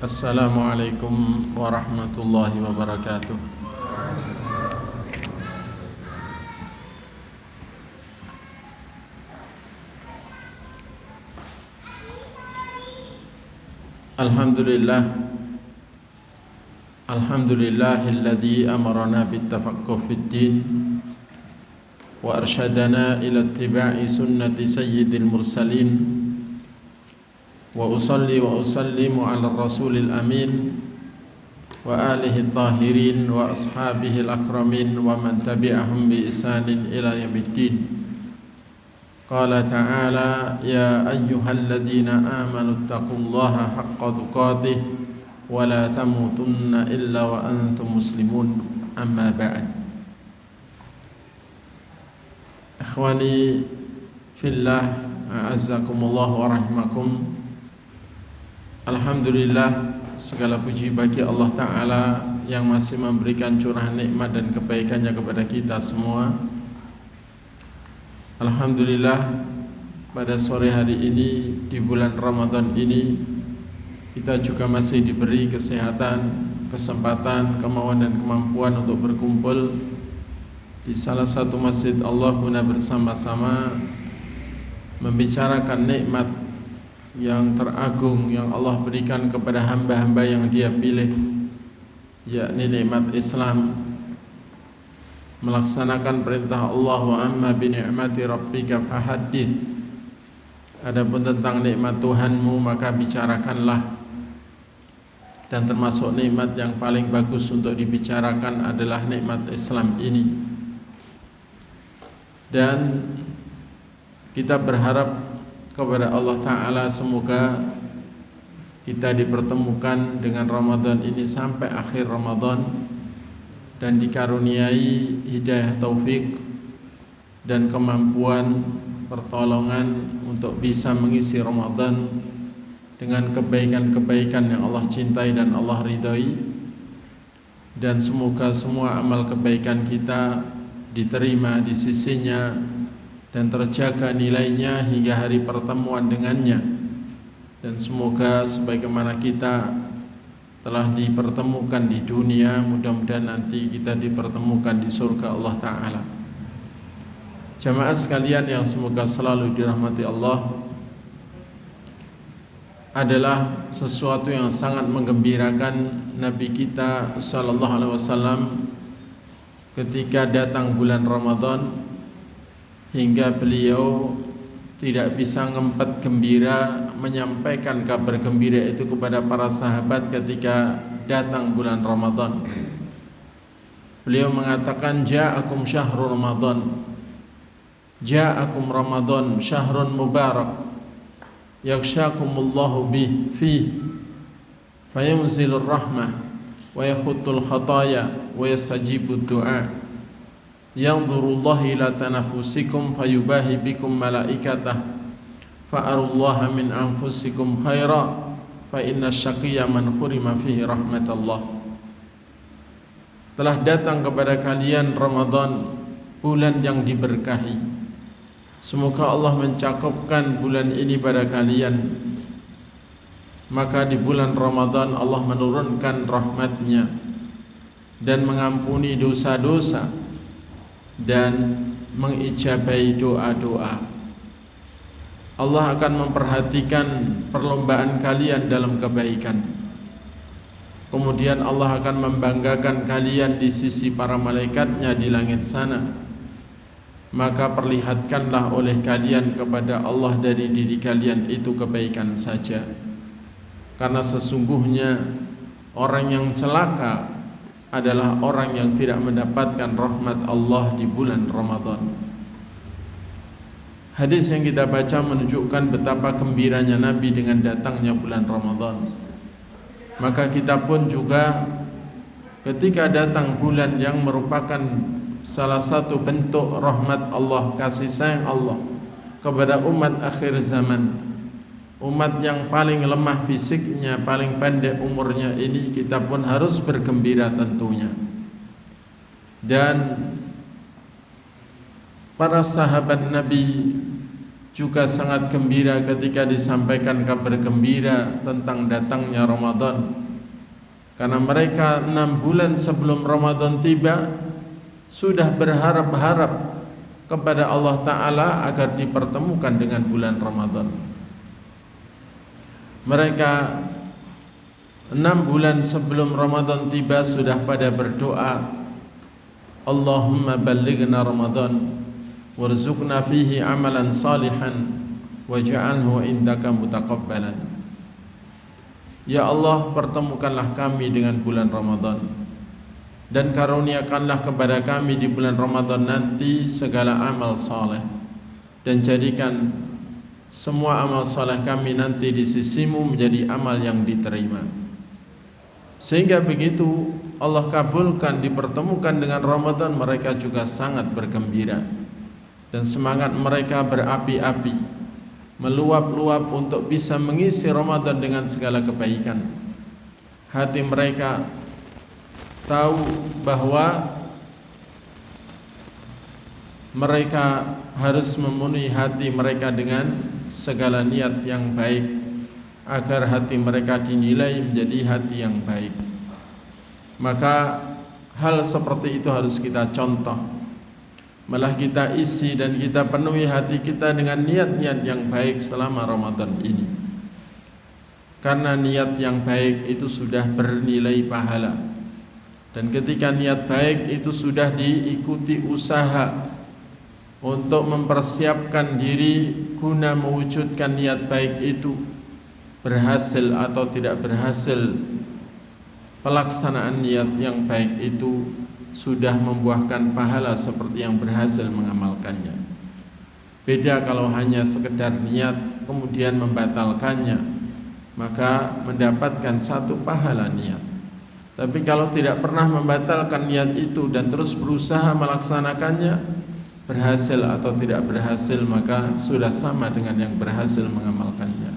Assalamualaikum warahmatullahi wabarakatuh. Alhamdulillahilladzi amarana bittafaqquh fid din wa arsyadana ila ittiba'i sunnati sayyidil mursalin wa usalli wa usallimu ala rasulil amin wa alihi tahirin wa ashabihi akramin wa man tabi'ahum bi ihsanin ila yaumiddin. Qala ta'ala ya ayyuhalladzina amanu taqullaha haqqa tuqatih wa la tamutunna illa wa antum muslimun, amma ba'd. Ikhwani fillah, a'azzakumullah wa rahimakum. Alhamdulillah, segala puji bagi Allah Ta'ala yang masih memberikan curahan nikmat dan kebaikannya kepada kita semua. Alhamdulillah, pada sore hari ini di bulan Ramadan ini kita juga masih diberi kesehatan, kesempatan, kemauan dan kemampuan untuk berkumpul di salah satu masjid Allah guna bersama-sama membicarakan nikmat yang teragung yang Allah berikan kepada hamba-hamba yang Dia pilih, yakni nikmat Islam, melaksanakan perintah Allah, wa amma bi ni'mati rabbika fahaddits. Adapun tentang nikmat Tuhanmu maka bicarakanlah. Dan termasuk nikmat yang paling bagus untuk dibicarakan adalah nikmat Islam ini. Dan kita berharap kepada Allah Ta'ala semoga kita dipertemukan dengan Ramadan ini sampai akhir Ramadan dan dikaruniai hidayah taufik dan kemampuan pertolongan untuk bisa mengisi Ramadan dengan kebaikan-kebaikan yang Allah cintai dan Allah ridhai. Dan semoga semua amal kebaikan kita diterima di sisinya dan terjaga nilainya hingga hari pertemuan dengannya. Dan semoga sebagaimana kita telah dipertemukan di dunia, mudah-mudahan nanti kita dipertemukan di surga Allah Ta'ala. Jamaah sekalian yang semoga selalu dirahmati Allah, adalah sesuatu yang sangat menggembirakan Nabi kita sallallahu alaihi wasallam ketika datang bulan Ramadan, hingga beliau tidak bisa ngempet gembira menyampaikan kabar gembira itu kepada para sahabat ketika datang bulan Ramadan. Beliau mengatakan, ja'akum syahrul Ramadan, ja'akum Ramadan syahrun mubarak yakshakumullahu bih fih fayunzilur rahmah wa yakhutul khataya wa yastajibud du'a yanzurullahu ila tanafusikum fayubahi bikum malaikatah fa'arullaha min anfusikum khaira fa inna syaqiyya man khurima fihi rahmatallah. Telah datang kepada kalian Ramadan, bulan yang diberkahi. Semoga Allah mencakupkan bulan ini pada kalian. Maka di bulan Ramadan Allah menurunkan rahmatnya dan mengampuni dosa-dosa dan mengijabahi doa-doa. Allah akan memperhatikan perlombaan kalian dalam kebaikan. Kemudian Allah akan membanggakan kalian di sisi para malaikatnya di langit sana. Maka perlihatkanlah oleh kalian kepada Allah dari diri kalian itu kebaikan saja. Karena sesungguhnya orang yang celaka adalah orang yang tidak mendapatkan rahmat Allah di bulan Ramadan. Hadis yang kita baca menunjukkan betapa gembiranya Nabi dengan datangnya bulan Ramadan. Maka kita pun juga ketika datang bulan yang merupakan salah satu bentuk rahmat Allah, kasih sayang Allah kepada umat akhir zaman, umat yang paling lemah fisiknya, paling pendek umurnya ini, kita pun harus bergembira tentunya. Dan para sahabat Nabi juga sangat gembira ketika disampaikan kabar gembira tentang datangnya Ramadan. Karena mereka 6 bulan sebelum Ramadan tiba sudah berharap-harap kepada Allah Ta'ala agar dipertemukan dengan bulan Ramadan. Mereka 6 bulan sebelum Ramadan tiba sudah pada berdoa, Allahumma ballighna Ramadan warzuqna fihi amalan salihan waj'alhu indaka mutaqabbalan. Ya Allah, pertemukanlah kami dengan bulan Ramadan dan karuniakanlah kepada kami di bulan Ramadan nanti segala amal saleh, dan jadikan semua amal saleh kami nanti di sisimu menjadi amal yang diterima. Sehingga begitu Allah kabulkan dipertemukan dengan Ramadan, mereka juga sangat bergembira dan semangat mereka berapi-api, meluap-luap untuk bisa mengisi Ramadan dengan segala kebaikan. Hati mereka tahu bahwa mereka harus memenuhi hati mereka dengan segala niat yang baik agar hati mereka dinilai menjadi hati yang baik. Maka hal seperti itu harus kita contoh, malah kita isi dan kita penuhi hati kita dengan niat-niat yang baik selama Ramadan ini. Karena niat yang baik itu sudah bernilai pahala, dan ketika niat baik itu sudah diikuti usaha untuk mempersiapkan diri guna mewujudkan niat baik itu, berhasil atau tidak berhasil, pelaksanaan niat yang baik itu sudah membuahkan pahala seperti yang berhasil mengamalkannya. Beda kalau hanya sekedar niat kemudian membatalkannya, maka mendapatkan satu pahala niat. Tapi kalau tidak pernah membatalkan niat itu dan terus berusaha melaksanakannya, berhasil atau tidak berhasil, maka sudah sama dengan yang berhasil mengamalkannya.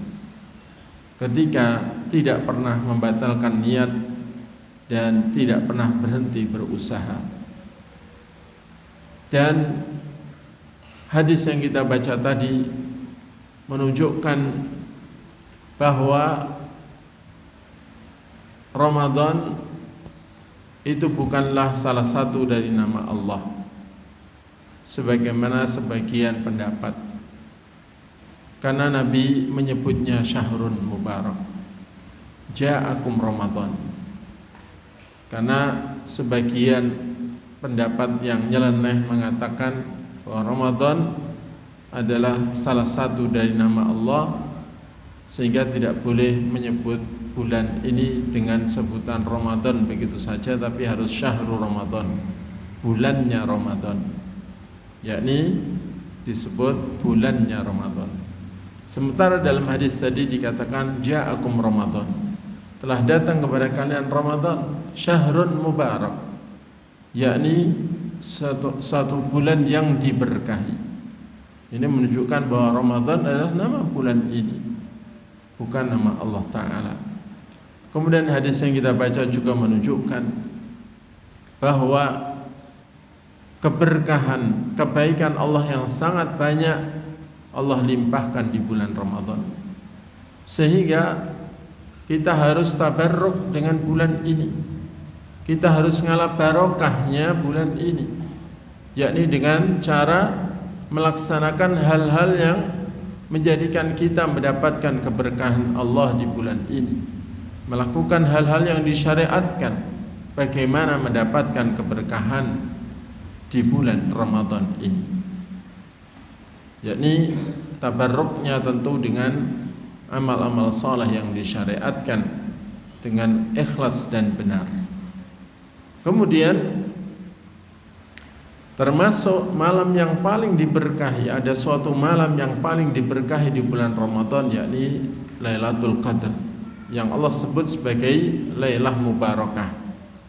Ketika tidak pernah membatalkan niat dan tidak pernah berhenti berusaha. Dan hadis yang kita baca tadi menunjukkan bahwa Ramadan itu bukanlah salah satu dari nama Allah, sebagaimana sebagian pendapat. Karena Nabi menyebutnya syahrun mubarak, ja'akum Ramadan. Karena sebagian pendapat yang nyeleneh mengatakan bahwa Ramadan adalah salah satu dari nama Allah, sehingga tidak boleh menyebut bulan ini dengan sebutan Ramadan begitu saja, tapi harus syahrul Ramadan, bulannya Ramadan, yakni disebut bulannya Ramadan. Sementara dalam hadis tadi dikatakan ja'akum Ramadan, telah datang kepada kalian Ramadan, syahrun mubarak, yakni satu bulan yang diberkahi. Ini menunjukkan bahwa Ramadan adalah nama bulan ini, bukan nama Allah Ta'ala. Kemudian hadis yang kita baca juga menunjukkan bahwa keberkahan, kebaikan Allah yang sangat banyak Allah limpahkan di bulan Ramadan, sehingga kita harus tabarruk dengan bulan ini. Kita harus ngalap barokahnya bulan ini, yakni dengan cara melaksanakan hal-hal yang menjadikan kita mendapatkan keberkahan Allah di bulan ini, melakukan hal-hal yang disyariatkan bagaimana mendapatkan keberkahan di bulan Ramadan ini, yakni tabarruknya tentu dengan amal-amal saleh yang disyariatkan dengan ikhlas dan benar. Kemudian termasuk malam yang paling diberkahi, ada suatu malam yang paling diberkahi di bulan Ramadan, yakni Lailatul Qadar, yang Allah sebut sebagai Lailah Mubarakah,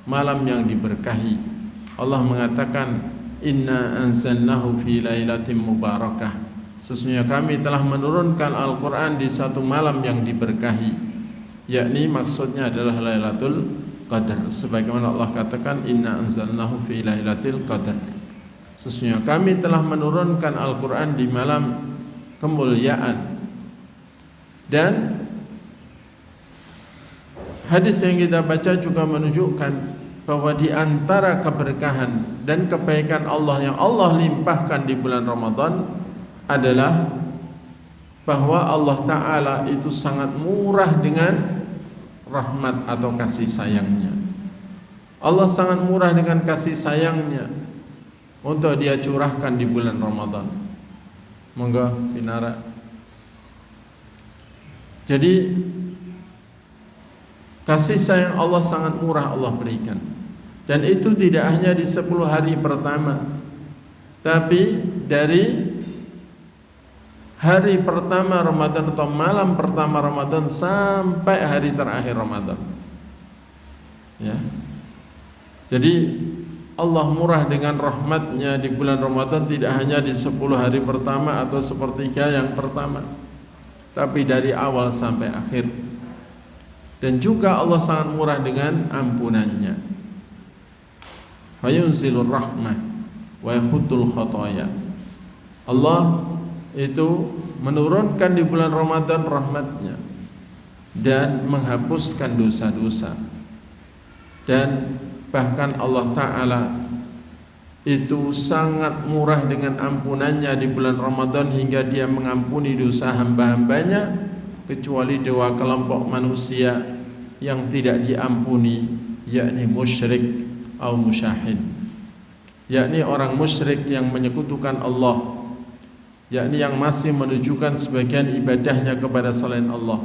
malam yang diberkahi. Allah mengatakan, Inna anzalnahu fi lailatin mubarakah, sesungguhnya kami telah menurunkan Al-Quran di satu malam yang diberkahi, yakni maksudnya adalah Lailatul Qadar. Sebagaimana Allah katakan, Inna anzalnahu fi lailatul qadar, sesungguhnya kami telah menurunkan Al-Quran di malam kemuliaan. Dan hadis yang kita baca juga menunjukkan bahwa di antara keberkahan dan kebaikan Allah yang Allah limpahkan di bulan Ramadan adalah bahwa Allah Ta'ala itu sangat murah dengan rahmat atau kasih sayangnya. Allah sangat murah dengan kasih sayangnya untuk dia curahkan di bulan Ramadan. Monggo Binara. Jadi kasih sayang Allah sangat murah Allah berikan. Dan itu tidak hanya di 10 hari pertama, tapi dari hari pertama Ramadan atau malam pertama Ramadan sampai hari terakhir Ramadan. Ya. Jadi Allah murah dengan rahmatnya di bulan Ramadan tidak hanya di 10 hari pertama atau sepertiga yang pertama, tapi dari awal sampai akhir. Dan juga Allah sangat murah dengan ampunannya. Fayunzilur rahmah wa yakhutul khataya. Allah itu menurunkan di bulan Ramadan rahmatnya dan menghapuskan dosa-dosa. Dan bahkan Allah Ta'ala itu sangat murah dengan ampunannya di bulan Ramadan hingga dia mengampuni dosa hamba-hambanya, kecuali dua kelompok manusia yang tidak diampuni, yakni musyrik atau musyahid, yakni orang musyrik yang menyekutukan Allah, yakni yang masih menunjukkan sebagian ibadahnya kepada selain Allah,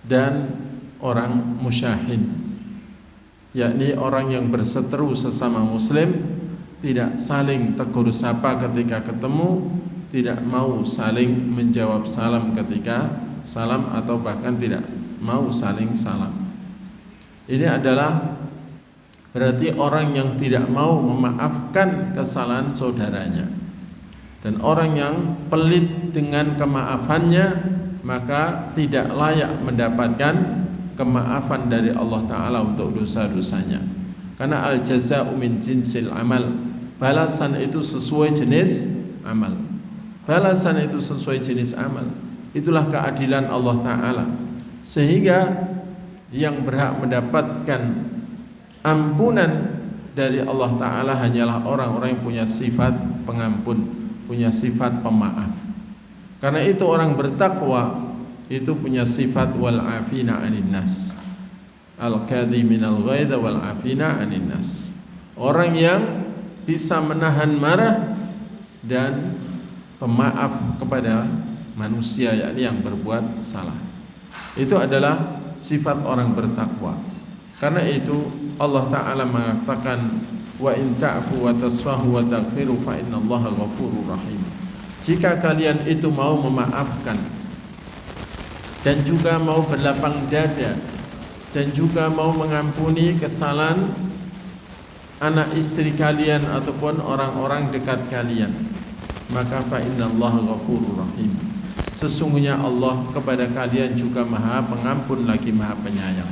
dan orang musyahid, yakni orang yang berseteru sesama muslim, tidak saling tegur sapa ketika ketemu, tidak mau saling menjawab salam ketika salam, atau bahkan tidak mau saling salam. Ini adalah berarti orang yang tidak mau memaafkan kesalahan saudaranya. Dan orang yang pelit dengan kemaafannya, maka tidak layak mendapatkan kemaafan dari Allah Ta'ala untuk dosa-dosanya. Karena al-jaza'u min jinsil amal, balasan itu sesuai jenis amal. Balasan itu sesuai jenis amal. Itulah keadilan Allah Ta'ala. Sehingga yang berhak mendapatkan ampunan dari Allah Ta'ala hanyalah orang-orang yang punya sifat pengampun, punya sifat pemaaf. Karena itu orang bertakwa itu punya sifat wal afina anin nas, al-kadhiminal ghaidha wal afina anin nas. Orang yang bisa menahan marah dan pemaaf kepada manusia, yakni yang berbuat salah. Itu adalah sifat orang bertakwa. Karena itu Allah Ta'ala mengatakan wa in ta'fu wa tasfahu wa taghfiru fa innallaha ghafurur rahim. Jika kalian itu mau memaafkan dan juga mau berlapang dada dan juga mau mengampuni kesalahan anak istri kalian ataupun orang-orang dekat kalian, maka fa innallaha ghafurur rahim. Sesungguhnya Allah kepada kalian juga Maha Pengampun lagi Maha Penyayang.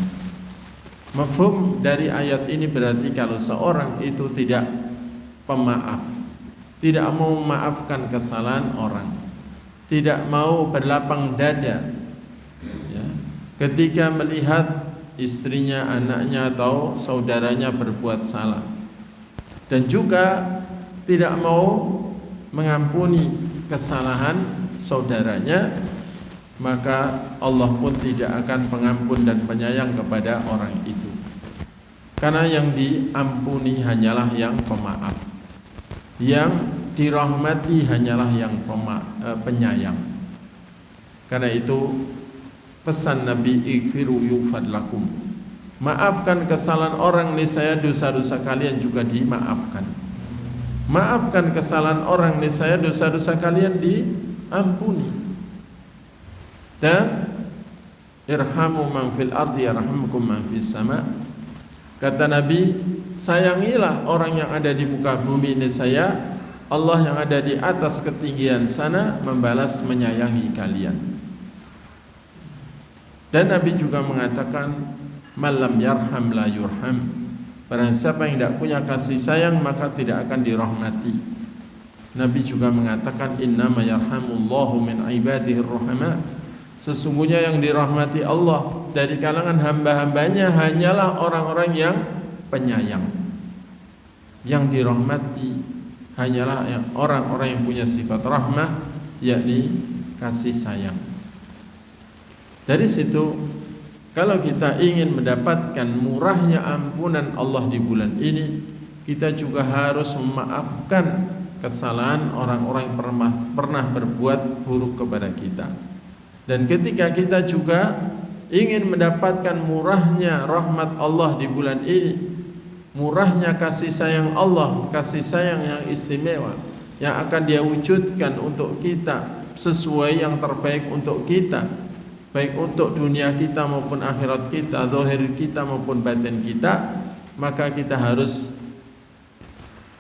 Mafhum dari ayat ini berarti kalau seorang itu tidak pemaaf, tidak mau memaafkan kesalahan orang, tidak mau berlapang dada, ya, ketika melihat istrinya, anaknya atau saudaranya berbuat salah, dan juga tidak mau mengampuni kesalahan saudaranya, maka Allah pun tidak akan pengampun dan penyayang kepada orang itu. Karena yang diampuni hanyalah yang pemaaf, yang dirahmati hanyalah yang penyayang. Karena itu pesan Nabi, ighfiru yughfar lakum, maafkan kesalahan orang niscaya dosa-dosa kalian juga dimaafkan. Maafkan kesalahan orang niscaya dosa-dosa kalian diampuni. Dan irhamu man fil ardi yarhamkum man fis sama. Kata Nabi, sayangilah orang yang ada di muka bumi niscaya Allah yang ada di atas ketinggian sana membalas menyayangi kalian. Dan Nabi juga mengatakan, malam yarham la yurham. Barang siapa yang tidak punya kasih sayang maka tidak akan dirahmati. Nabi juga mengatakan innama yarhamullahu min ibadihi rahama. Sesungguhnya yang dirahmati Allah dari kalangan hamba-hambanya hanyalah orang-orang yang penyayang. Yang dirahmati hanyalah orang-orang yang punya sifat rahmah, yakni kasih sayang. Dari situ, kalau kita ingin mendapatkan murahnya ampunan Allah di bulan ini, kita juga harus memaafkan kesalahan orang-orang yang pernah berbuat buruk kepada kita. Dan ketika kita juga ingin mendapatkan murahnya rahmat Allah di bulan ini, murahnya kasih sayang Allah, kasih sayang yang istimewa yang akan Dia wujudkan untuk kita sesuai yang terbaik untuk kita, baik untuk dunia kita maupun akhirat kita, zahir kita maupun batin kita, maka kita harus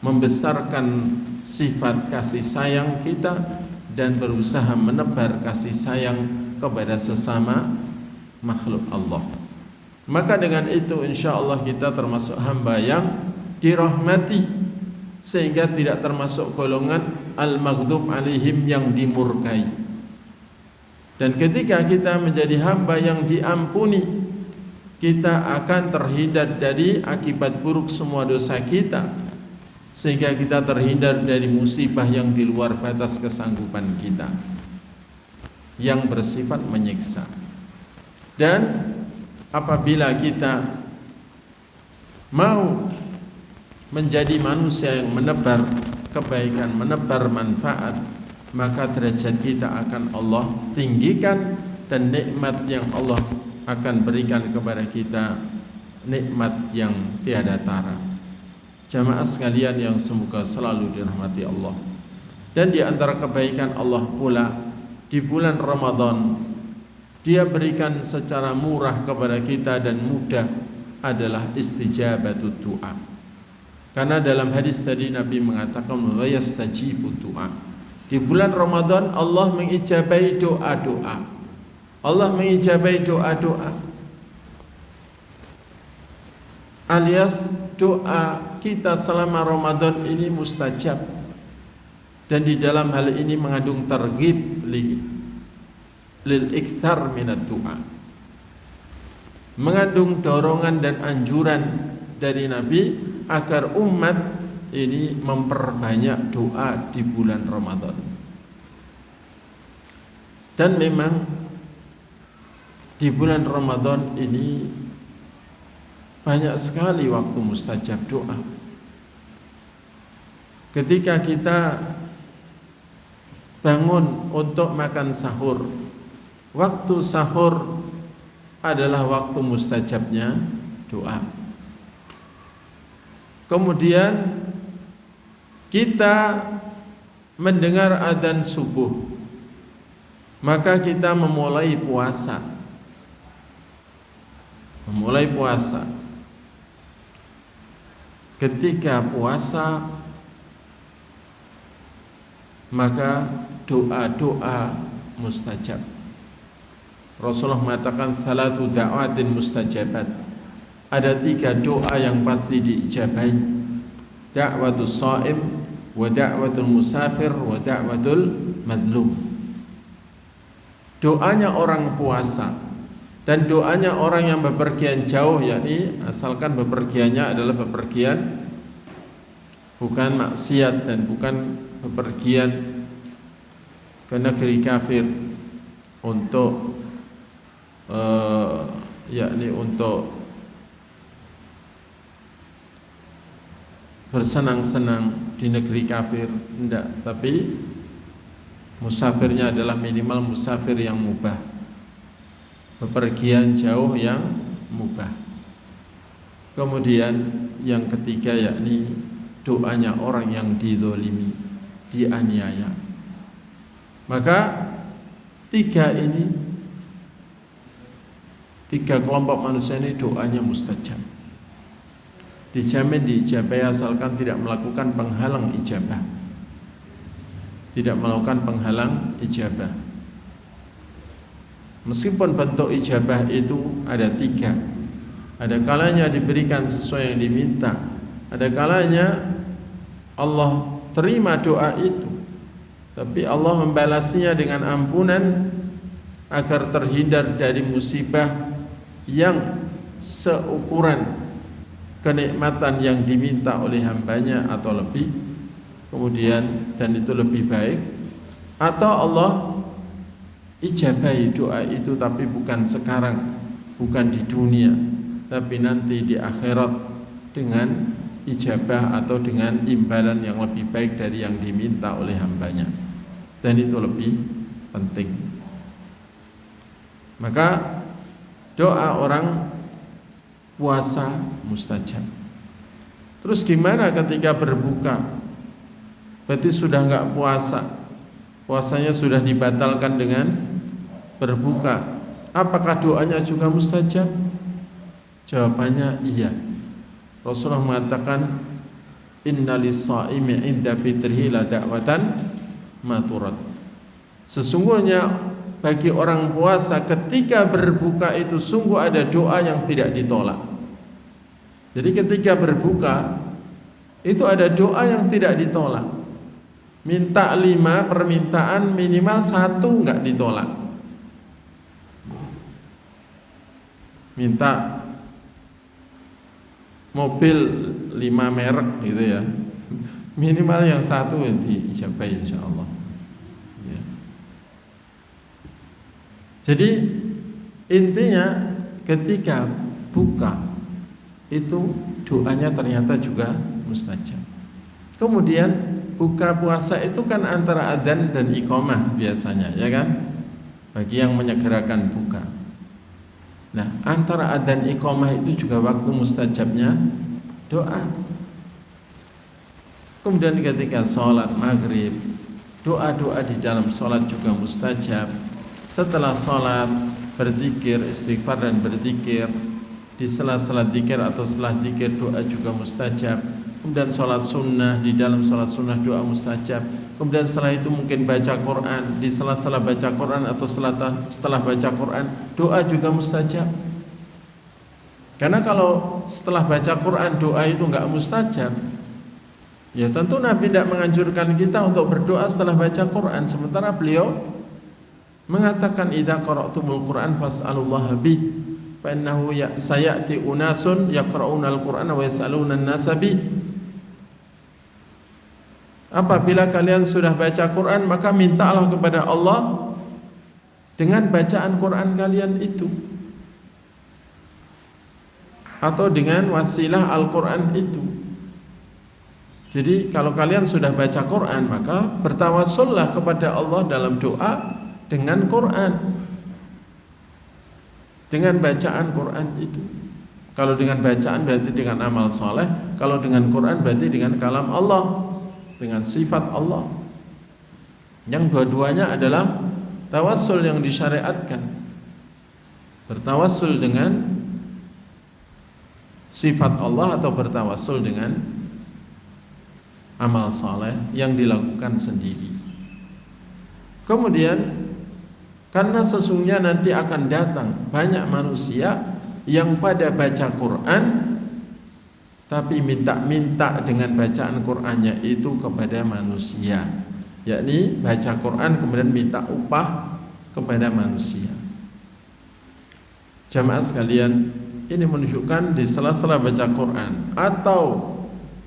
membesarkan sifat kasih sayang kita dan berusaha menebar kasih sayang kepada sesama makhluk Allah. Maka dengan itu insyaallah kita termasuk hamba yang dirahmati, sehingga tidak termasuk golongan al-maghdub alaihim yang dimurkai. Dan ketika kita menjadi hamba yang diampuni, kita akan terhindar dari akibat buruk semua dosa kita, sehingga kita terhindar dari musibah yang di luar batas kesanggupan kita, yang bersifat menyiksa. Dan apabila kita mau menjadi manusia yang menebar kebaikan, menebar manfaat, maka derajat kita akan Allah tinggikan, dan nikmat yang Allah akan berikan kepada kita nikmat yang tiada tara. Jamaah sekalian yang semoga selalu dirahmati Allah. Dan di antara kebaikan Allah pula, di bulan Ramadan Dia berikan secara murah kepada kita dan mudah adalah istijabatut du'a. Karena dalam hadis tadi Nabi mengatakan wa yastajibu du'a. Di bulan Ramadan Allah mengijabahi doa-doa. Allah mengijabahi doa-doa, alias doa kita selama Ramadan ini mustajab. Dan di dalam hal ini mengandung targhib lil iktsar minad du'a, mengandung dorongan dan anjuran dari Nabi agar umat ini memperbanyak doa di bulan Ramadan. Dan memang di bulan Ramadan ini banyak sekali waktu mustajab doa. Ketika kita bangun untuk makan sahur, waktu sahur adalah waktu mustajabnya doa. Kemudian kita mendengar adzan subuh, maka kita memulai puasa. Ketika puasa, maka doa-doa mustajab. Rasulullah mengatakan salatu da'watin mustajabat. Ada 3 doa yang pasti diijabahi. Da'watus shaim, wa da'watul musafir, wa da'watul madlum. Doanya orang puasa dan doanya orang yang bepergian jauh, yakni asalkan bepergiannya adalah bepergian bukan maksiat dan bukan bepergian ke negeri kafir untuk yakni untuk bersenang-senang di negeri kafir, tidak, tapi musafirnya adalah minimal musafir yang mubah, bepergian jauh yang mubah. Kemudian yang ketiga yakni doanya orang yang dizalimi, dianiaya. Maka 3 kelompok manusia ini doanya mustajab, dijamin diijabahi asalkan tidak melakukan penghalang ijabah. Tidak melakukan penghalang ijabah. Meskipun bentuk ijabah itu ada 3. Ada kalanya diberikan sesuai yang diminta, ada kalanya Allah terima doa itu, tapi Allah membalasnya dengan ampunan agar terhindar dari musibah yang seukuran kenikmatan yang diminta oleh hambanya atau lebih, kemudian dan itu lebih baik, atau Allah ijabahi doa itu tapi bukan sekarang, bukan di dunia, tapi nanti di akhirat dengan ijabah atau dengan imbalan yang lebih baik dari yang diminta oleh hambanya, dan itu lebih penting. Maka doa orang puasa mustajab. Terus gimana ketika berbuka? Berarti sudah enggak puasa, puasanya sudah dibatalkan dengan berbuka. Apakah doanya juga mustajab? Jawabannya iya. Rasulullah mengatakan innalis-shaimi 'inda fitrihi la da'watan maturat. Sesungguhnya bagi orang puasa ketika berbuka itu sungguh ada doa yang tidak ditolak. Jadi ketika berbuka itu ada doa yang tidak ditolak. Minta 5 permintaan, minimal 1 enggak ditolak. Minta mobil 5 merek gitu ya, minimal yang 1 yang diijabahi insyaallah ya. Jadi intinya ketika buka itu doanya ternyata juga mustajab. Kemudian buka puasa itu kan antara adzan dan iqamah biasanya, ya kan? Bagi yang menyegerakan buka. Nah, antara adzan iqamah itu juga waktu mustajabnya doa. Kemudian ketika sholat maghrib, doa-doa di dalam sholat juga mustajab. Setelah sholat berzikir, istighfar dan berzikir. Di sela-sela zikir atau setelah zikir doa juga mustajab. Kemudian sholat sunnah, di dalam sholat sunnah doa mustajab. Kemudian setelah itu mungkin baca Quran, di sela-sela baca Quran atau setelah baca Quran doa juga mustajab. Karena kalau setelah baca Quran doa itu enggak mustajab, ya tentu Nabi tidak menganjurkan kita untuk berdoa setelah baca Quran. Sementara beliau mengatakan idza qara'tumul Quran fas'alullaha bih fa innahu sayati unasun yaqra'unal Qur'ana wa yas'aluna an-nasa bih. Apabila kalian sudah baca Quran maka mintalah kepada Allah dengan bacaan Quran kalian itu, atau dengan wasilah Al-Quran itu. Jadi kalau kalian sudah baca Quran maka bertawassullah kepada Allah dalam doa dengan Quran, dengan bacaan Quran itu. Kalau dengan bacaan berarti dengan amal soleh, kalau dengan Quran berarti dengan kalam Allah, dengan sifat Allah. Yang dua-duanya adalah tawassul yang disyariatkan. Bertawassul dengan sifat Allah atau bertawassul dengan amal saleh yang dilakukan sendiri. Kemudian karena sesungguhnya nanti akan datang banyak manusia yang pada baca Quran tapi minta-minta dengan bacaan Qur'annya itu kepada manusia, yakni baca Quran kemudian minta upah kepada manusia. Jamaah sekalian, ini menunjukkan di sela-sela baca Quran atau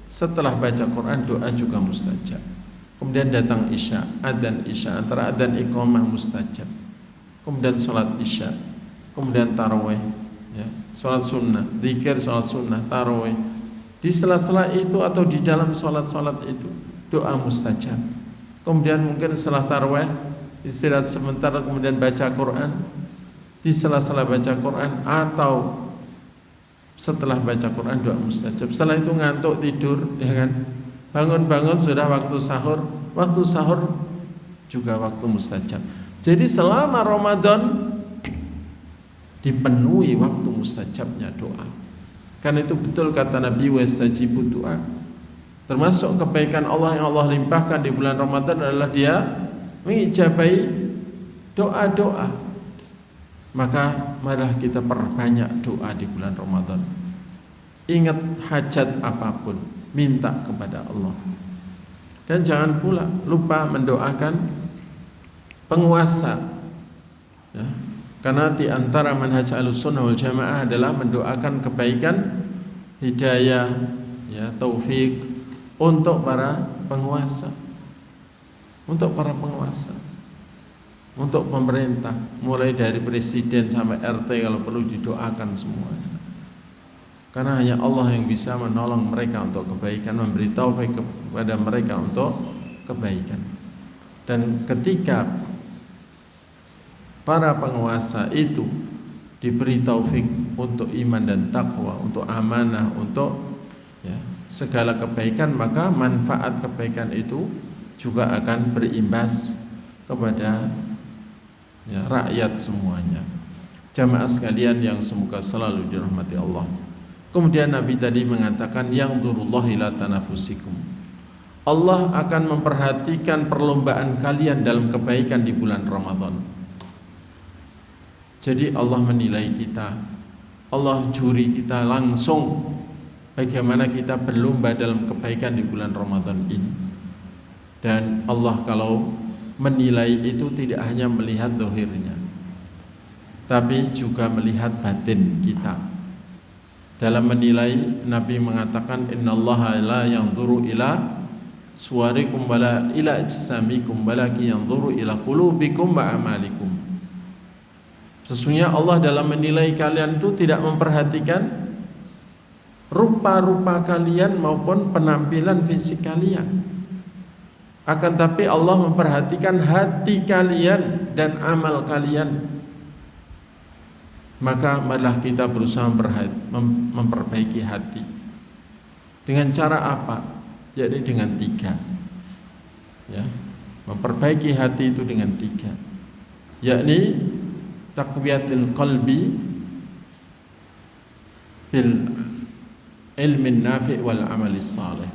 setelah baca Quran doa juga mustajab. Kemudian datang isya, adzan isya, antara adzan iqamah mustajab. Kemudian sholat isya, kemudian tarawih, ya, sholat sunnah, zikir, sholat sunnah, tarawih. Di sela-sela itu atau di dalam sholat-sholat itu doa mustajab. Kemudian mungkin setelah tarawih istirahat sebentar kemudian baca Quran. Di sela-sela baca Quran atau setelah baca Quran doa mustajab. Setelah itu ngantuk tidur, ya kan? Bangun-bangun sudah waktu sahur juga waktu mustajab. Jadi selama Ramadan dipenuhi waktu mustajabnya doa. Karena itu betul kata Nabi wastajibu doa. Termasuk kebaikan Allah yang Allah limpahkan di bulan Ramadan adalah Dia mengijabahi doa-doa. Maka marilah kita perbanyak doa di bulan Ramadan. Ingat hajat apapun, minta kepada Allah. Dan jangan pula lupa mendoakan penguasa, ya. Karena di antara manhaj Ahlussunnah wal Jamaah adalah mendoakan kebaikan, hidayah, ya, taufik untuk para penguasa, untuk pemerintah, mulai dari presiden sampai RT kalau perlu didoakan semuanya. Karena hanya Allah yang bisa menolong mereka untuk kebaikan, memberi taufik kepada mereka untuk kebaikan. Dan ketika para penguasa itu diberi taufik untuk iman dan takwa, untuk amanah, untuk, ya, segala kebaikan, maka manfaat kebaikan itu juga akan berimbas kepada, ya, rakyat semuanya. Jamaah sekalian yang semoga selalu dirahmati Allah. Kemudian Nabi tadi mengatakan yang dzurullah ila tanafusikum. Allah akan memperhatikan perlombaan kalian dalam kebaikan di bulan Ramadan. Jadi Allah menilai kita, Allah juri kita langsung bagaimana kita berlomba dalam kebaikan di bulan Ramadan ini. Dan Allah kalau menilai itu tidak hanya melihat zahirnya, tapi juga melihat batin kita. Dalam menilai, Nabi mengatakan innallaha la yanzuru ila suwarikum wala ila ajsamikum walakin yanzuru ila qulubikum wa amalikum. Sesungguhnya Allah dalam menilai kalian itu tidak memperhatikan rupa-rupa kalian maupun penampilan fisik kalian. Akan tapi Allah memperhatikan hati kalian dan amal kalian. Maka marilah kita berusaha memperbaiki hati. Dengan cara apa? Jadi dengan 3, ya. Memperbaiki hati itu dengan 3, yakni taqwiyatul qalbi bil ilmin nafi' wal amalis salih.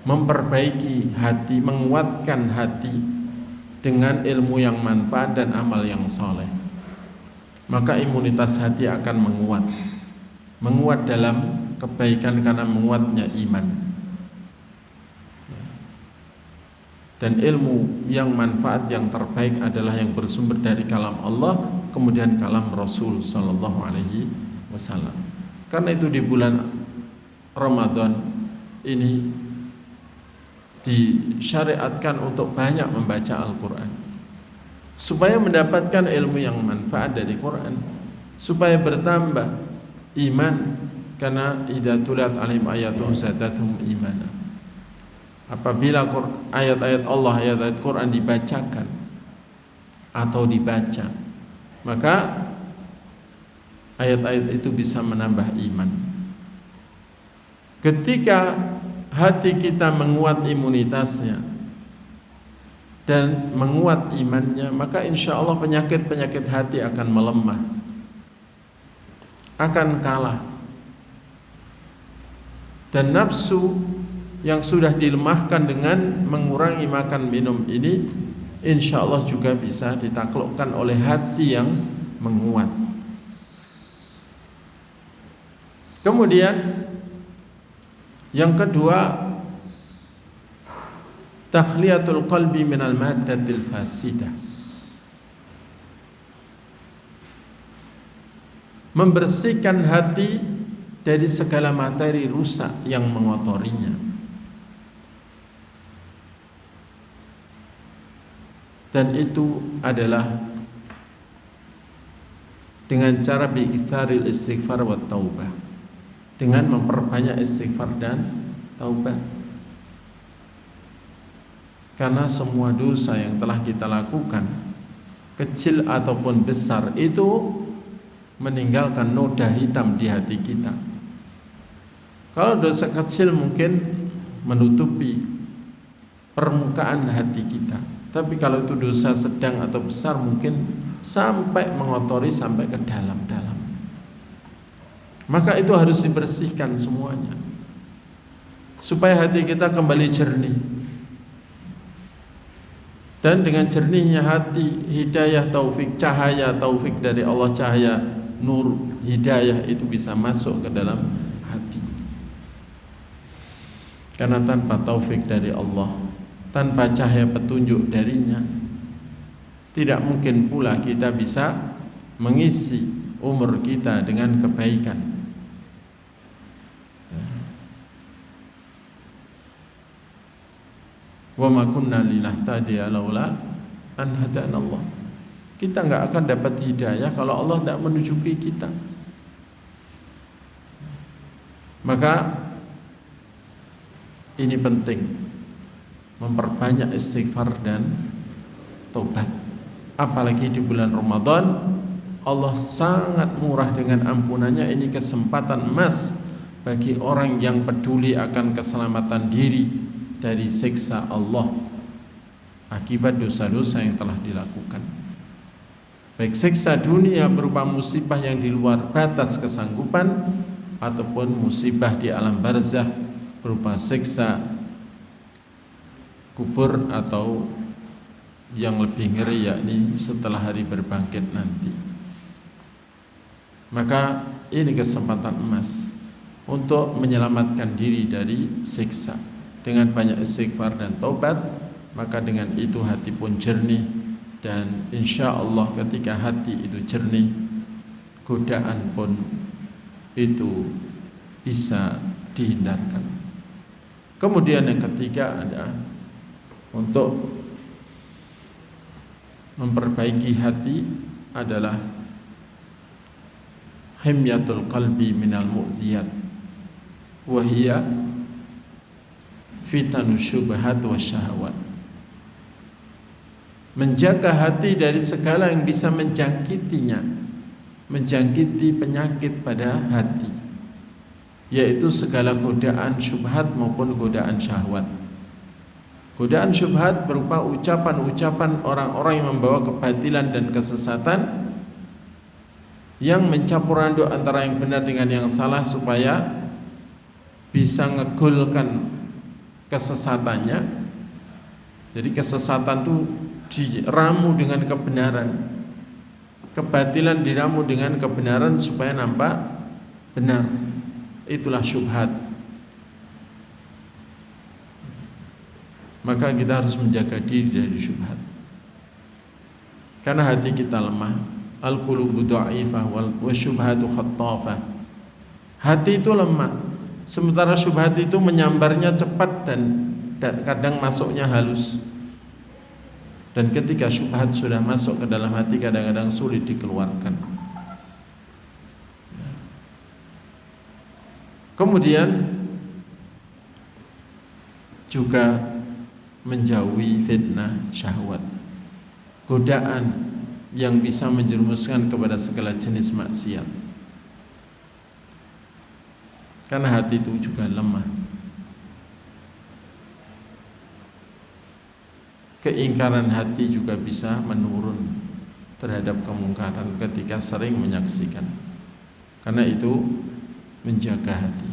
Memperbaiki hati, menguatkan hati dengan ilmu yang manfaat dan amal yang saleh. Maka imunitas hati akan menguat dalam kebaikan karena menguatnya iman. Dan ilmu yang manfaat yang terbaik adalah yang bersumber dari kalam Allah, kemudian kalam Rasul sallallahu alaihi wasallam. Karena itu di bulan Ramadan ini disyariatkan untuk banyak membaca Al-Quran, supaya mendapatkan ilmu yang manfaat dari Quran, supaya bertambah iman. Karena idza tulat alim ayatu zadatuhum imana. Apabila ayat-ayat Allah, ayat-ayat Quran dibacakan atau dibaca, maka ayat-ayat itu bisa menambah iman. Ketika hati kita menguat imunitasnya dan menguat imannya, maka insya Allah penyakit-penyakit hati akan melemah, akan kalah. Dan nafsu yang sudah dilemahkan dengan mengurangi makan minum ini, insya Allah juga bisa ditaklukkan oleh hati yang menguat. Kemudian yang kedua, takhliyatul qalbi minal maddatil fasidah. Membersihkan hati dari segala materi rusak yang mengotorinya. Dan itu adalah dengan cara bi'itharil istighfar wa taubah, dengan memperbanyak istighfar dan taubat. Karena semua dosa yang telah kita lakukan, kecil ataupun besar, itu meninggalkan noda hitam di hati kita. Kalau dosa kecil mungkin menutupi permukaan hati kita, tapi kalau itu dosa sedang atau besar mungkin sampai mengotori sampai ke dalam-dalam. Maka itu harus dibersihkan semuanya, supaya hati kita kembali jernih. Dan dengan jernihnya hati, hidayah taufik, cahaya taufik dari Allah, cahaya nur hidayah itu bisa masuk ke dalam hati. Karena tanpa taufik dari Allah tanpa cahaya petunjuk darinya, tidak mungkin pula kita bisa mengisi umur kita dengan kebaikan. Wa ma kunna linahtadiya laula an hadanallah. Kita enggak akan dapat hidayah kalau Allah tidak menunjuki kita. Maka ini penting, memperbanyak istighfar dan tobat. Apalagi di bulan Ramadan, Allah sangat murah dengan ampunannya. Ini kesempatan emas bagi orang yang peduli akan keselamatan diri dari siksa Allah akibat dosa-dosa yang telah dilakukan. Baik siksa dunia berupa musibah yang di luar batas kesanggupan, ataupun musibah di alam barzah berupa siksa kubur, atau yang lebih ngeri yakni setelah hari berbangkit nanti. Maka ini kesempatan emas untuk menyelamatkan diri dari siksa dengan banyak istighfar dan taubat. Maka dengan itu hati pun jernih, dan insya Allah ketika hati itu jernih, godaan pun itu bisa dihindarkan. Kemudian yang ketiga ada untuk memperbaiki hati adalah himyatul qalbi minal mu'ziyat wa hiya fitanu syubhat wa syahwat. Menjaga hati dari segala yang bisa menjangkitinya, menjangkiti penyakit pada hati, yaitu segala godaan syubhat maupun godaan syahwat. Godaan syubhat berupa ucapan-ucapan orang-orang yang membawa kebatilan dan kesesatan, yang mencampur aduk antara yang benar dengan yang salah supaya bisa ngegolkan kesesatannya. Jadi kesesatan itu diramu dengan kebenaran, kebatilan diramu dengan kebenaran supaya nampak benar. Itulah syubhat. Maka kita harus menjaga diri dari syubhat, karena hati kita lemah. Al-qulubu dha'ifah wa syubhatu khattafah. Hati itu lemah, sementara syubhat itu menyambarnya cepat dan kadang masuknya halus. Dan ketika syubhat sudah masuk ke dalam hati, kadang-kadang sulit dikeluarkan. Kemudian juga menjauhi fitnah syahwat, godaan yang bisa menjerumuskan kepada segala jenis maksiat. Karena hati itu juga lemah. Keingkaran hati juga bisa menurun terhadap kemungkaran ketika sering menyaksikan. Karena itu menjaga hati.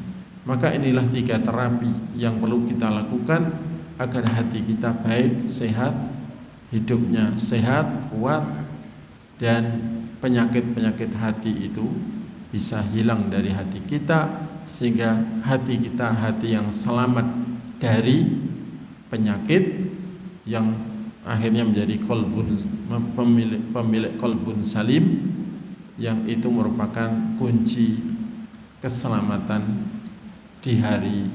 Maka inilah 3 terapi yang perlu kita lakukan agar hati kita baik, sehat, hidupnya sehat, kuat, dan penyakit-penyakit hati itu bisa hilang dari hati kita, sehingga hati kita hati yang selamat dari penyakit, yang akhirnya menjadi pemilik qalbun salim, yang itu merupakan kunci keselamatan di hari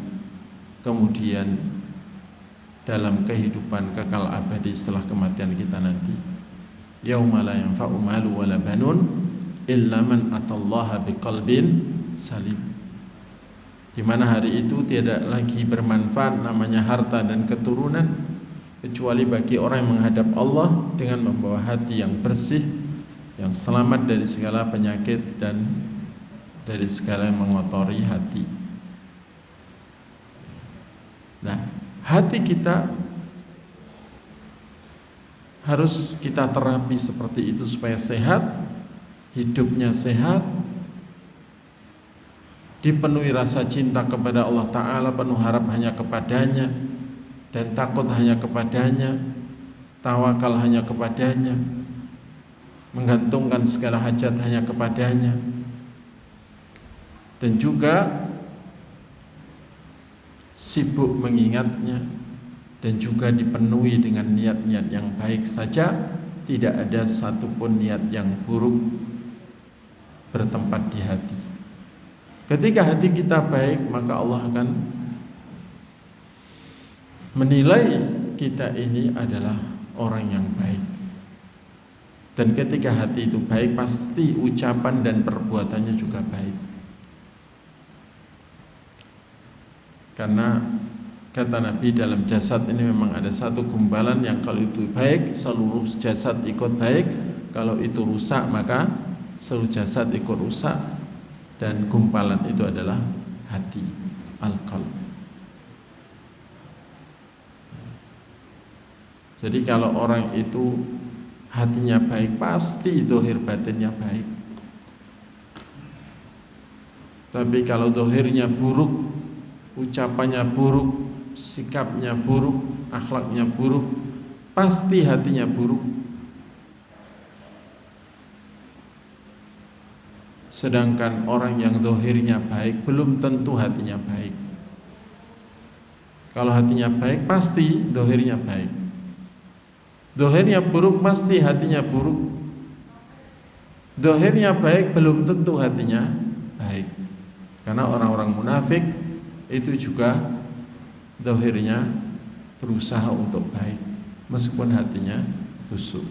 kemudian dalam kehidupan kekal abadi setelah kematian kita nanti. Yauma la yanfa'u malu wala banun illa man atallaha biqalbin salim. Di mana hari itu tidak lagi bermanfaat namanya harta dan keturunan, kecuali bagi orang yang menghadap Allah dengan membawa hati yang bersih, yang selamat dari segala penyakit dan dari segala yang mengotori hati. Nah, hati kita harus kita terapi seperti itu supaya sehat, hidupnya sehat, dipenuhi rasa cinta kepada Allah Ta'ala, penuh harap hanya kepadanya, dan takut hanya kepadanya, tawakal hanya kepadanya, menggantungkan segala hajat hanya kepadanya, dan juga sibuk mengingatnya dan juga dipenuhi dengan niat-niat yang baik saja, tidak ada satupun niat yang buruk bertempat di hati. Ketika hati kita baik, maka Allah akan menilai kita ini adalah orang yang baik. Dan ketika hati itu baik, pasti ucapan dan perbuatannya juga baik. Karena kata Nabi, dalam jasad ini memang ada satu gumpalan yang kalau itu baik, seluruh jasad ikut baik. Kalau itu rusak, maka seluruh jasad ikut rusak. Dan gumpalan itu adalah hati, al-qalb. Jadi kalau orang itu hatinya baik, pasti zahir batinnya baik. Tapi kalau zahirnya buruk, ucapannya buruk, sikapnya buruk, akhlaknya buruk, pasti hatinya buruk. Sedangkan orang yang zahirnya baik, belum tentu hatinya baik. Kalau hatinya baik, pasti zahirnya baik. Zahirnya buruk, pasti hatinya buruk. Zahirnya baik, belum tentu hatinya baik. Karena orang-orang munafik itu juga zahirnya berusaha untuk baik, meskipun hatinya busuk.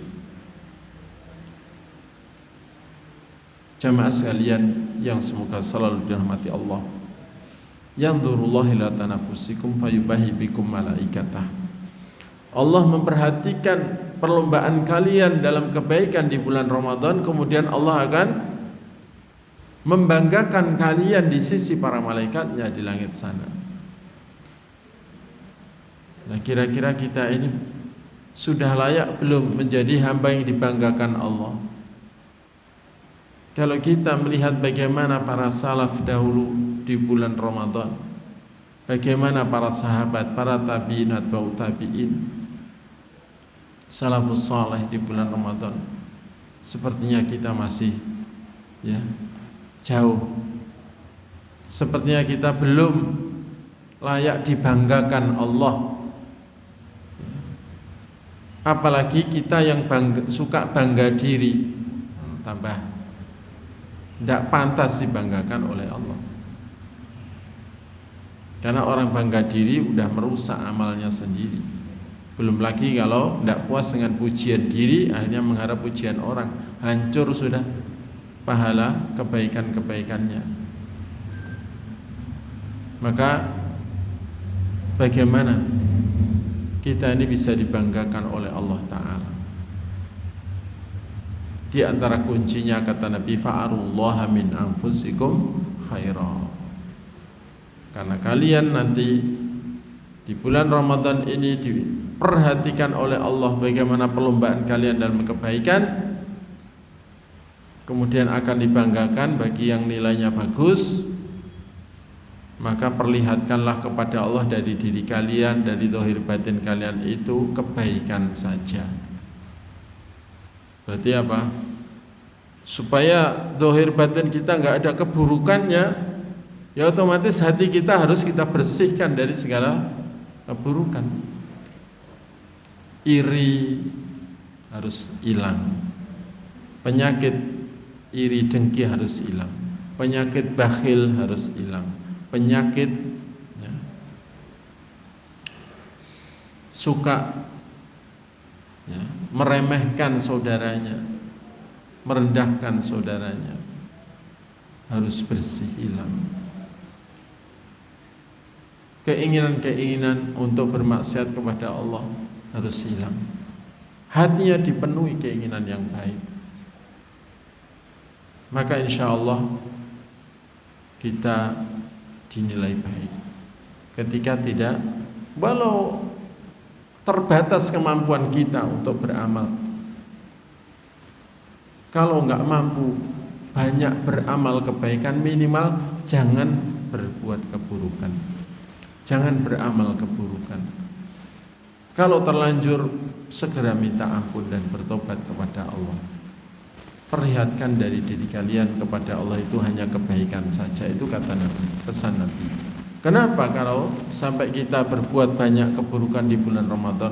Jamaah sekalian yang semoga selalu dirahmati Allah. Yanzurullahu ila tanafusikum fayubahi bikum malaikatah. Allah memperhatikan perlombaan kalian dalam kebaikan di bulan Ramadan, kemudian Allah akan membanggakan kalian di sisi para malaikatnya di langit sana. Nah, kira-kira kita ini sudah layak belum menjadi hamba yang dibanggakan Allah? Kalau kita melihat bagaimana para salaf dahulu di bulan Ramadan, bagaimana para sahabat, para tabi'in atau tabi'in, salafus saleh di bulan Ramadan, sepertinya kita masih jauh. Sepertinya kita belum layak dibanggakan Allah. Apalagi kita yang suka bangga diri, tambah tidak pantas dibanggakan oleh Allah. Karena orang bangga diri udah merusak amalnya sendiri. Belum lagi kalau tidak puas dengan pujian diri, akhirnya mengharap pujian orang, hancur sudah pahala kebaikan-kebaikannya. Maka bagaimana kita ini bisa dibanggakan oleh Allah Ta'ala? Di antara kuncinya kata Nabi, fa'arullaha min anfusikum khaira. Karena kalian nanti di bulan Ramadan ini diperhatikan oleh Allah bagaimana perlombaan kalian dalam kebaikan, kemudian akan dibanggakan bagi yang nilainya bagus. Maka perlihatkanlah kepada Allah dari diri kalian, dari zahir batin kalian itu kebaikan saja. Berarti apa? Supaya zahir batin kita nggak ada keburukannya, ya otomatis hati kita harus kita bersihkan dari segala keburukan. Iri harus hilang, penyakit iri dengki harus hilang, penyakit bakhil harus hilang, penyakit suka meremehkan saudaranya, merendahkan saudaranya harus bersih, hilang. Keinginan-keinginan untuk bermaksiat kepada Allah harus hilang. Hatinya dipenuhi keinginan yang baik. Maka insya Allah kita dinilai baik. Ketika tidak, walau terbatas kemampuan kita untuk beramal, kalau nggak mampu banyak beramal kebaikan, minimal jangan berbuat keburukan, jangan beramal keburukan. Kalau terlanjur, segera minta ampun dan bertobat kepada Allah. Perlihatkan dari diri kalian kepada Allah itu hanya kebaikan saja. Itu kata Nabi, pesan Nabi. Kenapa kalau sampai kita berbuat banyak keburukan di bulan Ramadan?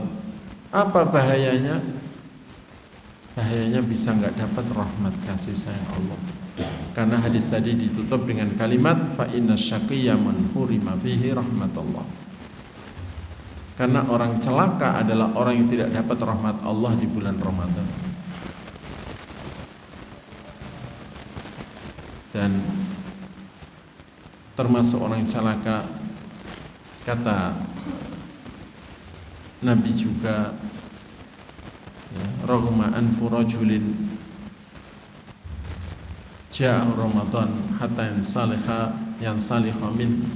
Apa bahayanya? Bahayanya bisa nggak dapat rahmat kasih sayang Allah. Karena hadis tadi ditutup dengan kalimat fa inna syaqiyya man hurima fihi rahmatullah. Karena orang celaka adalah orang yang tidak dapat rahmat Allah di bulan Ramadan. Dan termasuk orang celaka, kata Nabi juga, ya, raghma anfu rajulin ja'a Ramadan hatta yansalikha min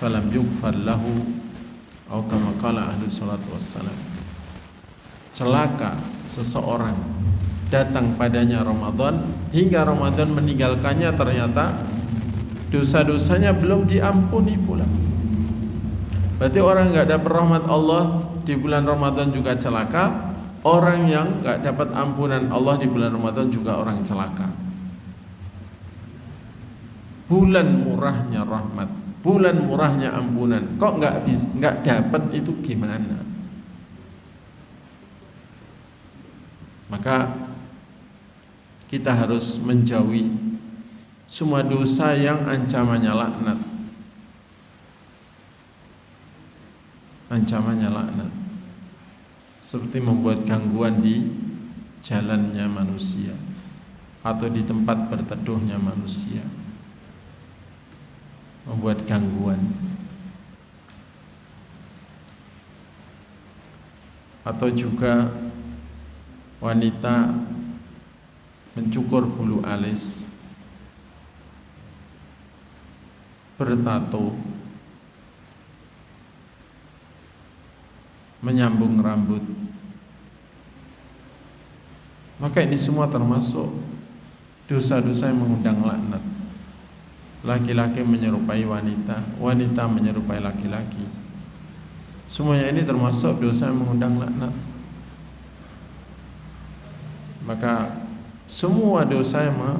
falam yughfar lahu atau kama qala ahli salatu wassalam. Celaka seseorang datang padanya Ramadan hingga Ramadan meninggalkannya, ternyata dosa-dosanya belum diampuni pula. Berarti orang enggak dapat rahmat Allah di bulan Ramadan juga celaka. Orang yang enggak dapat ampunan Allah di bulan Ramadan juga orang celaka. Bulan murahnya rahmat, bulan murahnya ampunan, kok enggak dapat, itu gimana? Maka kita harus menjauhi semua dosa yang ancamannya laknat. Ancamannya laknat, seperti membuat gangguan di jalannya manusia atau di tempat berteduhnya manusia, membuat gangguan. Atau juga wanita mencukur bulu alis, bertato, menyambung rambut. Maka ini semua termasuk dosa-dosa yang mengundang laknat. Laki-laki menyerupai wanita, wanita menyerupai laki-laki. Semuanya ini termasuk dosa yang mengundang laknat. Maka semua dosa yang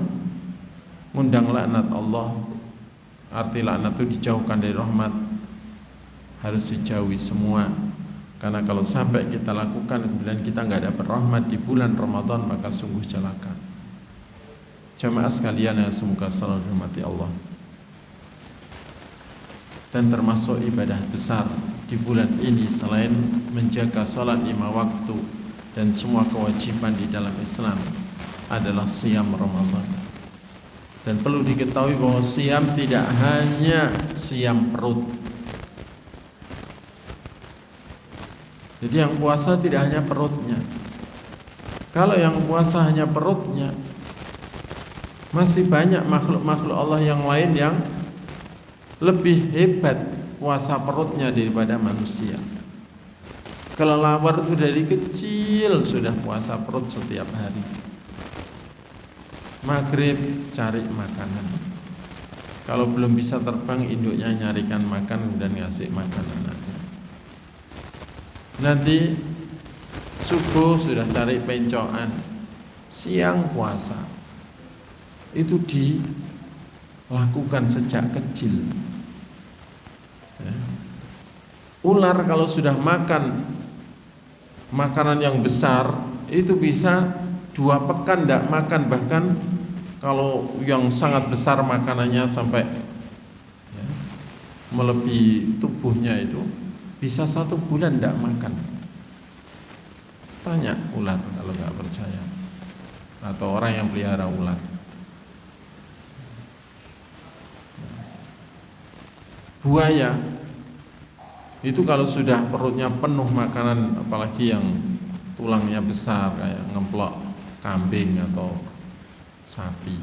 mengundang laknat Allah, arti laknat itu dijauhkan dari rahmat, harus dijauhi semua. Karena kalau sampai kita lakukan kemudian kita nggak dapat rahmat di bulan Ramadan, maka sungguh celaka. Jamaah sekalian yang semoga selalu dirahmati Allah. Dan termasuk ibadah besar di bulan ini selain menjaga salat 5 waktu dan semua kewajiban di dalam Islam adalah siam Ramadan. Dan perlu diketahui bahwa siam tidak hanya siam perut. Jadi yang puasa tidak hanya perutnya. Kalau yang puasa hanya perutnya, masih banyak makhluk-makhluk Allah yang lain yang lebih hebat puasa perutnya daripada manusia. Kelelawar itu dari kecil sudah puasa perut setiap hari. Maghrib cari makanan. Kalau belum bisa terbang, induknya nyarikan makan dan ngasih makan anaknya. Nanti subuh sudah cari pencoan. Siang puasa. Itu dilakukan sejak kecil. Ular kalau sudah makan makanan yang besar, itu bisa 2 pekan tidak makan. Bahkan kalau yang sangat besar makanannya sampai melebihi tubuhnya, itu bisa 1 bulan tidak makan. Tanya ular kalau nggak percaya, atau orang yang pelihara ular. Buaya itu kalau sudah perutnya penuh makanan, apalagi yang tulangnya besar kayak ngemplok kambing atau sapi,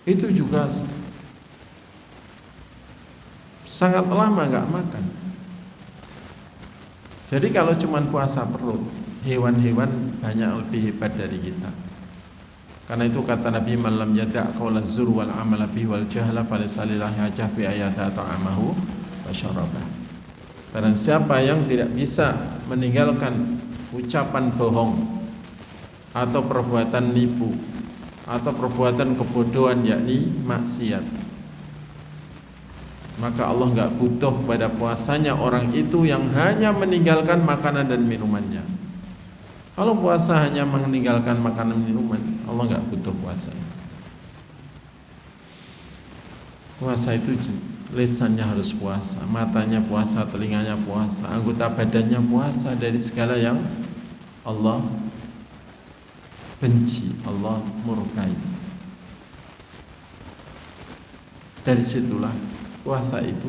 itu juga sangat lama nggak makan. Jadi kalau cuma puasa perut, hewan-hewan banyak lebih hebat dari kita. Karena itu kata Nabi, man lam yada' qawla zur wal amala bihi wal jahla falaysa lillahi hajah bi ayata ta'amahu wa syarabah. Barang siapa yang tidak bisa meninggalkan ucapan bohong atau perbuatan nipu atau perbuatan kebodohan, yakni maksiat, maka Allah nggak butuh pada puasanya orang itu yang hanya meninggalkan makanan dan minumannya. Kalau puasa hanya meninggalkan makanan dan minuman, Allah nggak butuh puasanya. Puasa itu lisannya harus puasa, matanya puasa, telinganya puasa, anggota badannya puasa dari segala yang Allah benci, Allah murkai. Dari situlah puasa itu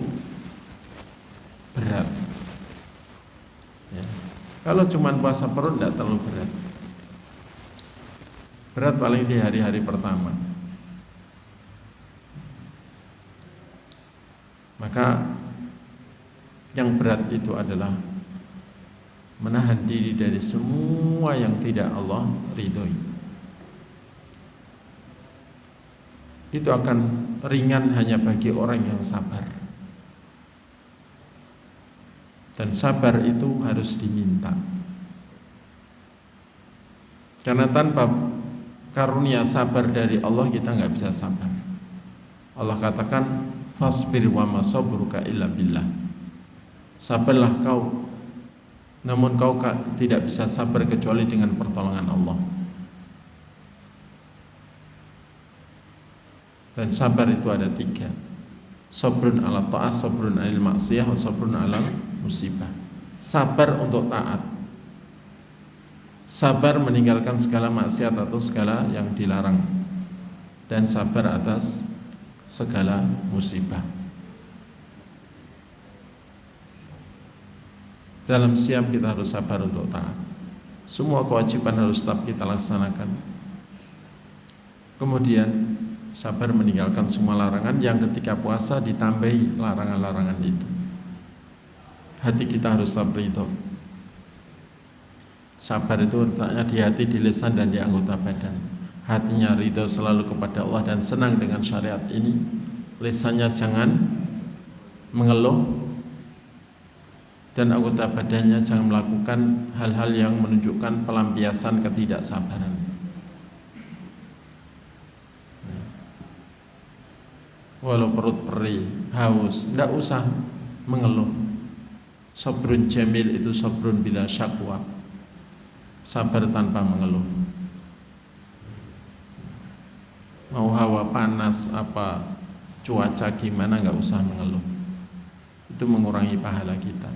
berat. Ya. Kalau cuma puasa perut tidak terlalu berat. Berat paling di hari-hari pertama. Maka yang berat itu adalah menahan diri dari semua yang tidak Allah ridhoi. Itu akan ringan hanya bagi orang yang sabar. Dan sabar itu harus diminta. Karena tanpa karunia sabar dari Allah kita nggak bisa sabar. Allah katakan fasbir wa ma sabruka illa billah. Sabarlah kau, namun kau tidak bisa sabar kecuali dengan pertolongan Allah. Dan sabar itu ada 3. Sabrun ala ta'ah, sabrun anil maksiyah, sabrun ala musibah. Sabar untuk taat, sabar meninggalkan segala maksiat atau segala yang dilarang, dan sabar atas segala musibah. Dalam siam kita harus sabar untuk taat. Semua kewajiban harus tetap kita laksanakan. Kemudian sabar meninggalkan semua larangan yang ketika puasa ditambahi larangan-larangan itu. Hati kita harus tetap ridho. Sabar itu letaknya di hati, di lisan, dan di anggota badan. Hatinya ridho selalu kepada Allah dan senang dengan syariat ini. Lisannya jangan mengeluh, dan anggota badannya jangan melakukan hal-hal yang menunjukkan pelampiasan ketidaksabaran. Walau perut perih, haus, tidak usah mengeluh. Sabrun jamil itu sabrun bila syakwa, sabar tanpa mengeluh. Mau hawa panas apa cuaca gimana, nggak usah mengeluh. Itu mengurangi pahala kita.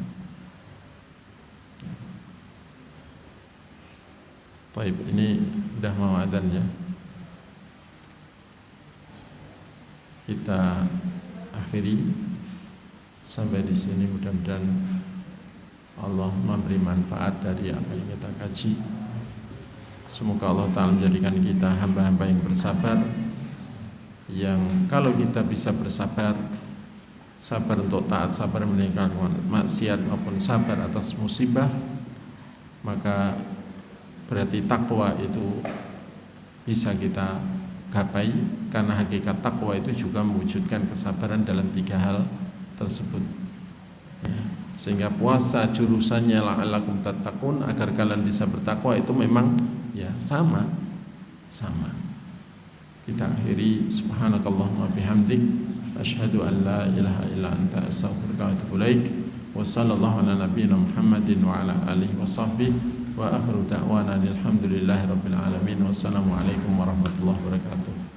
Baik, ini udah mau adzan ya. Kita akhiri sampai di sini. Mudah-mudahan Allah memberi manfaat dari apa yang kita kaji. Semoga Allah Ta'ala menjadikan kita hamba-hamba yang bersabar, yang kalau kita bisa bersabar, sabar untuk taat, sabar meninggalkan maksiat maupun sabar atas musibah, maka berarti takwa itu bisa kita gapai, karena hakikat takwa itu juga mewujudkan kesabaran dalam 3 hal tersebut. Ya, sehingga puasa jurusannya la'allakum tattaqun, agar kalian bisa bertakwa, itu memang ya sama. Kita akhiri subhanakallahumma bihamdik asyhadu an la ilaha illa anta astaghfiruka wa atubu ilaik. Wa sallallahu ala nabiyyina Muhammadin wa ala alihi wa sahbihi wa akhiru da'wana alhamdulillahi rabbil alamin. Wassalamu alaikum warahmatullahi wabarakatuh.